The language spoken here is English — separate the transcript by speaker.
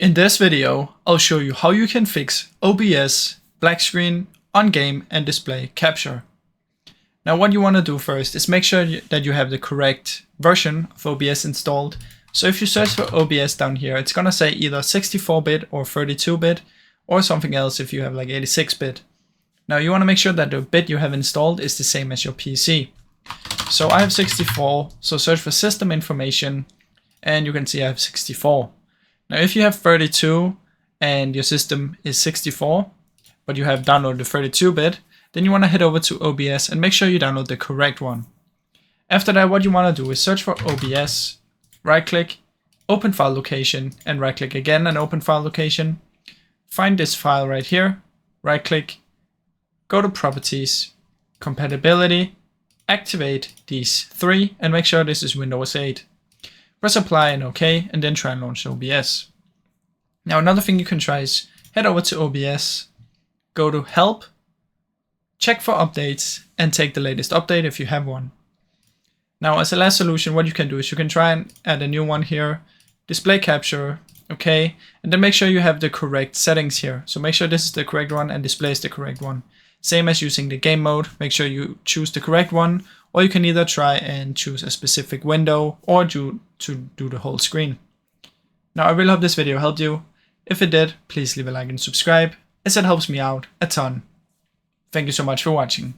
Speaker 1: In this video, I'll show you how you can fix OBS, black screen, on game and display capture. Now what you want to do first is make sure that you have the correct version of OBS installed. So if you search for OBS down here, it's going to say either 64-bit or 32-bit or something else if you have like 86-bit. Now you want to make sure that the bit you have installed is the same as your PC. So I have 64, so search for system information and you can see I have 64. Now if you have 32 and your system is 64, but you have downloaded the 32-bit, then you want to head over to OBS and make sure you download the correct one. After that, what you want to do is search for OBS, right click, open file location, and right click again and open file location. Find this file right here, right click, go to properties, compatibility, activate these three and make sure this is Windows 8. Press apply and OK, and then try and launch OBS. Now another thing you can try is head over to OBS, go to help, check for updates, and take the latest update if you have one. Now as a last solution, what you can do is you can try and add a new one here, display capture, OK, and then make sure you have the correct settings here. So make sure this is the correct one and display is the correct one. Same as using the game mode, make sure you choose the correct one, or you can either try and choose a specific window or do the whole screen. Now I really hope this video helped you. If it did, please leave a like and subscribe, as it helps me out a ton. Thank you so much for watching.